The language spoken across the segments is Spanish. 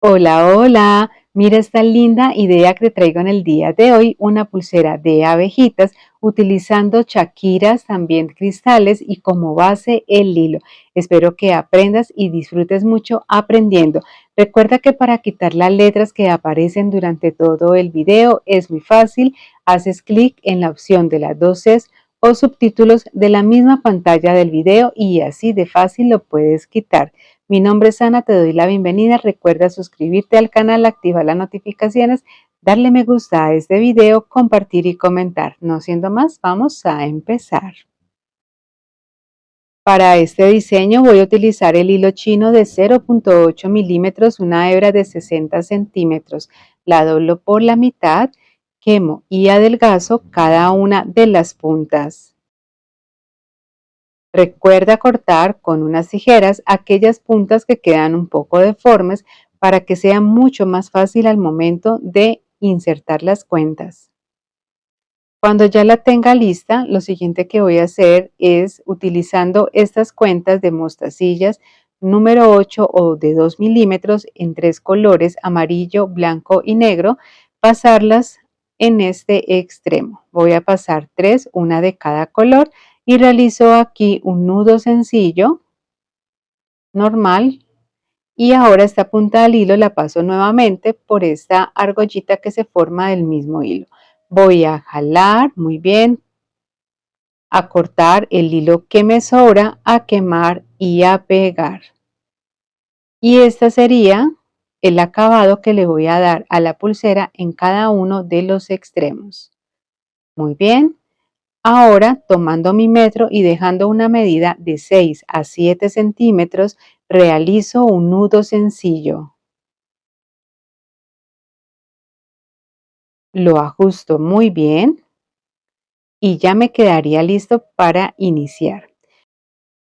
Hola, hola. Mira esta linda idea que te traigo en el día de hoy, una pulsera de abejitas utilizando chaquiras, también cristales y como base el hilo. Espero que aprendas y disfrutes mucho aprendiendo. Recuerda que para quitar las letras que aparecen durante todo el video es muy fácil. Haces clic en la opción de las dos Cs o subtítulos de la misma pantalla del video y así de fácil lo puedes quitar. Mi nombre es Ana, te doy la bienvenida. Recuerda suscribirte al canal, activar las notificaciones, darle me gusta a este video, compartir y comentar. No siendo más, vamos a empezar. Para este diseño voy a utilizar el hilo chino de 0.8 milímetros, una hebra de 60 centímetros. La doblo por la mitad, quemo y adelgazo cada una de las puntas. Recuerda cortar con unas tijeras aquellas puntas que quedan un poco deformes para que sea mucho más fácil al momento de insertar las cuentas. Cuando ya la tenga lista, lo siguiente que voy a hacer es, utilizando estas cuentas de mostacillas número 8 o de 2 milímetros en tres colores, amarillo, blanco y negro, pasarlas en este extremo. Voy a pasar tres, una de cada color, y realizo aquí un nudo sencillo, normal, y ahora esta punta del hilo la paso nuevamente por esta argollita que se forma del mismo hilo. Voy a jalar muy bien, a cortar el hilo que me sobra, a quemar y a pegar. Y este sería el acabado que le voy a dar a la pulsera en cada uno de los extremos. Muy bien. Ahora, tomando mi metro y dejando una medida de 6 a 7 centímetros, realizo un nudo sencillo. Lo ajusto muy bien y ya me quedaría listo para iniciar.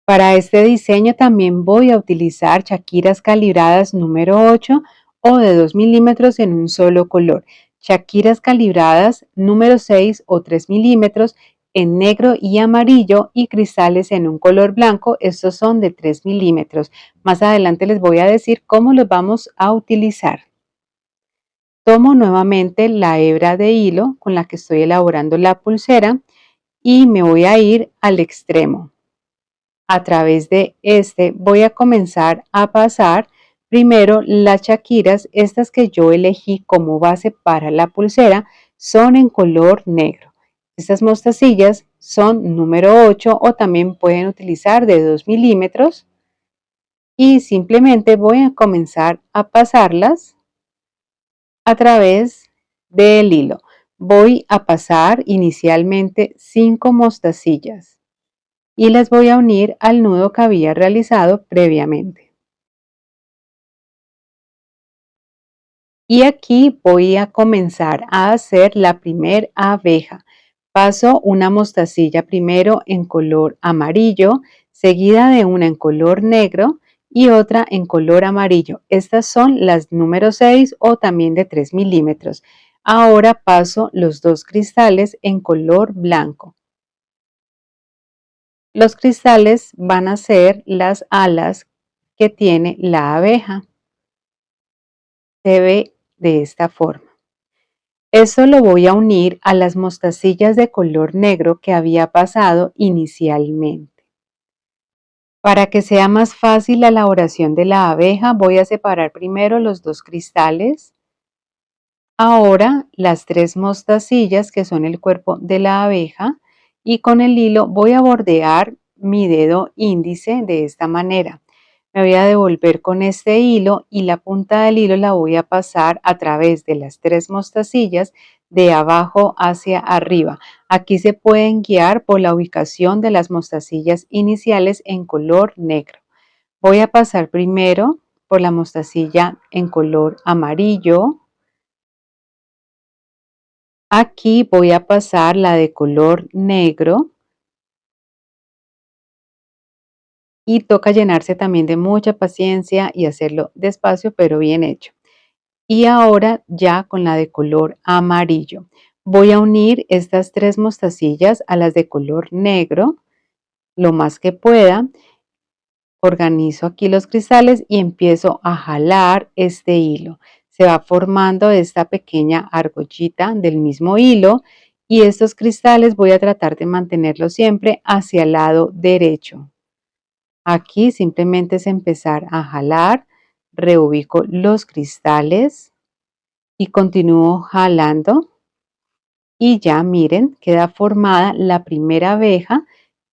Para este diseño también voy a utilizar chaquiras calibradas número 8 o de 2 milímetros en un solo color. Chaquiras calibradas número 6 o 3 milímetros en negro y amarillo y cristales en un color blanco. Estos son de 3 milímetros. Más adelante les voy a decir cómo los vamos a utilizar. Tomo nuevamente la hebra de hilo con la que estoy elaborando la pulsera y me voy a ir al extremo. A través de este voy a comenzar a pasar primero las chaquiras. Estas que yo elegí como base para la pulsera son en color negro. Estas mostacillas son número 8 o también pueden utilizar de 2 milímetros y simplemente voy a comenzar a pasarlas a través del hilo. Voy a pasar inicialmente 5 mostacillas y las voy a unir al nudo que había realizado previamente. Y aquí voy a comenzar a hacer la primer abeja. Paso una mostacilla primero en color amarillo, seguida de una en color negro y otra en color amarillo. Estas son las número 6 o también de 3 milímetros. Ahora paso los dos cristales en color blanco. Los cristales van a ser las alas que tiene la abeja. Se ve de esta forma. Esto lo voy a unir a las mostacillas de color negro que había pasado inicialmente. Para que sea más fácil la elaboración de la abeja, voy a separar primero los dos cristales. Ahora las tres mostacillas que son el cuerpo de la abeja y con el hilo voy a bordear mi dedo índice de esta manera. Me voy a devolver con este hilo y la punta del hilo la voy a pasar a través de las tres mostacillas de abajo hacia arriba. Aquí se pueden guiar por la ubicación de las mostacillas iniciales en color negro. Voy a pasar primero por la mostacilla en color amarillo. Aquí voy a pasar la de color negro y toca llenarse también de mucha paciencia y hacerlo despacio pero bien hecho. Y ahora ya con la de color amarillo. Voy a unir estas tres mostacillas a las de color negro lo más que pueda Organizo aquí los cristales y empiezo a jalar este hilo. Se va formando esta pequeña argollita del mismo hilo y estos cristales voy a tratar de mantenerlos siempre hacia el lado derecho. Aquí simplemente es empezar a jalar, reubico los cristales y continúo jalando y ya miren, queda formada la primera abeja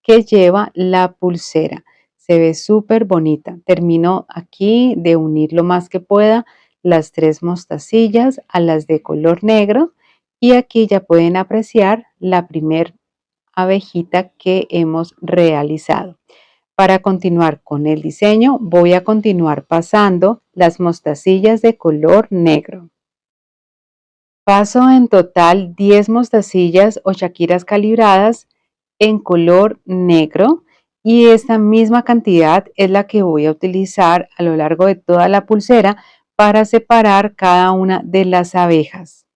que lleva la pulsera. Se ve súper bonita. Termino aquí de unir lo más que pueda las tres mostacillas a las de color negro y aquí ya pueden apreciar la primer abejita que hemos realizado. Para continuar con el diseño voy a continuar pasando las mostacillas de color negro. Paso en total 10 mostacillas o shakiras calibradas en color negro y esta misma cantidad es la que voy a utilizar a lo largo de toda la pulsera para separar cada una de las abejas.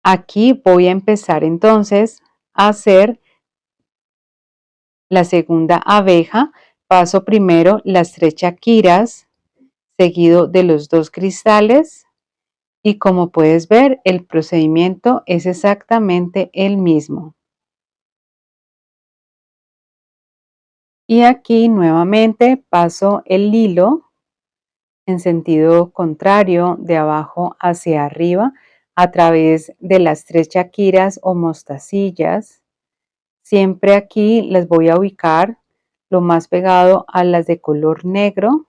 Aquí voy a empezar entonces a hacer la segunda abeja. Paso primero las 3 shakiras seguido de los 2 cristales. Y como puedes ver, el procedimiento es exactamente el mismo. Y aquí nuevamente paso el hilo en sentido contrario de abajo hacia arriba a través de las 3 shakiras o mostacillas. Siempre aquí las voy a ubicar lo más pegado a las de color negro.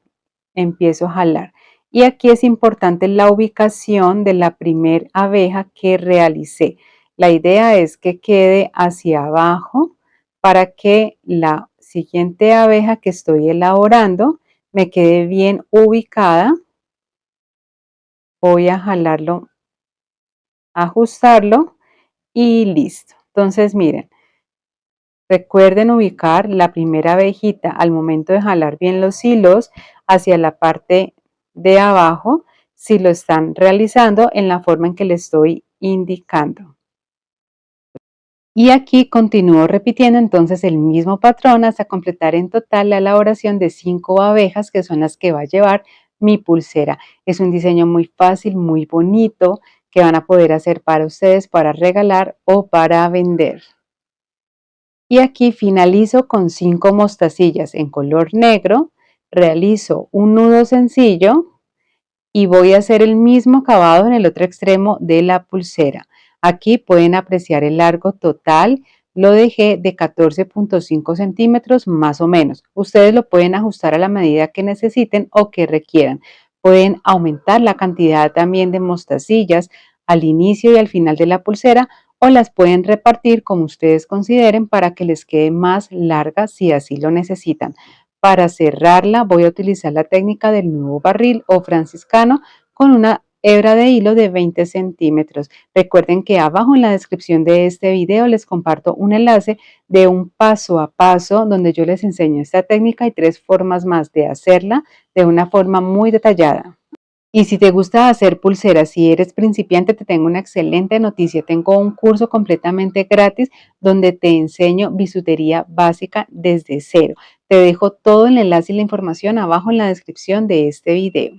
Empiezo a jalar. Y aquí es importante la ubicación de la primer abeja que realicé. La idea es que quede hacia abajo para que la siguiente abeja que estoy elaborando me quede bien ubicada. Voy a jalarlo, ajustarlo y listo. Entonces miren, recuerden ubicar la primera abejita al momento de jalar bien los hilos hacia la parte de abajo si lo están realizando en la forma en que les estoy indicando. Y aquí continúo repitiendo entonces el mismo patrón hasta completar en total la elaboración de 5 abejas que son las que va a llevar mi pulsera. Es un diseño muy fácil, muy bonito que van a poder hacer para ustedes, para regalar o para vender. Y aquí finalizo con 5 mostacillas en color negro, realizo un nudo sencillo y voy a hacer el mismo acabado en el otro extremo de la pulsera. Aquí pueden apreciar el largo total, lo dejé de 14.5 centímetros más o menos. Ustedes lo pueden ajustar a la medida que necesiten o que requieran. Pueden aumentar la cantidad también de mostacillas al inicio y al final de la pulsera o las pueden repartir como ustedes consideren para que les quede más larga si así lo necesitan. Para cerrarla voy a utilizar la técnica del nudo barril o franciscano con una hebra de hilo de 20 centímetros. Recuerden que abajo en la descripción de este video les comparto un enlace de un paso a paso donde yo les enseño esta técnica y 3 formas más de hacerla de una forma muy detallada. Y si te gusta hacer pulseras, si eres principiante, te tengo una excelente noticia. Tengo un curso completamente gratis donde te enseño bisutería básica desde cero. Te dejo todo el enlace y la información abajo en la descripción de este video.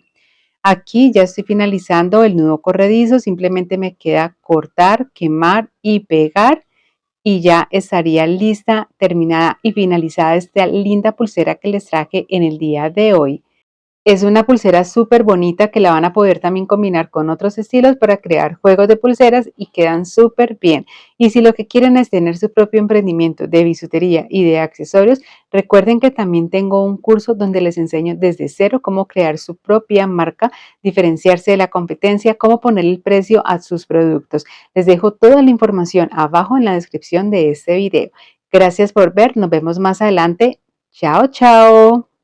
Aquí ya estoy finalizando el nudo corredizo, simplemente me queda cortar, quemar y pegar y ya estaría lista, terminada y finalizada esta linda pulsera que les traje en el día de hoy. Es una pulsera súper bonita que la van a poder también combinar con otros estilos para crear juegos de pulseras y quedan súper bien. Y si lo que quieren es tener su propio emprendimiento de bisutería y de accesorios, recuerden que también tengo un curso donde les enseño desde cero cómo crear su propia marca, diferenciarse de la competencia, cómo poner el precio a sus productos. Les dejo toda la información abajo en la descripción de este video. Gracias por ver, nos vemos más adelante. Chao, chao.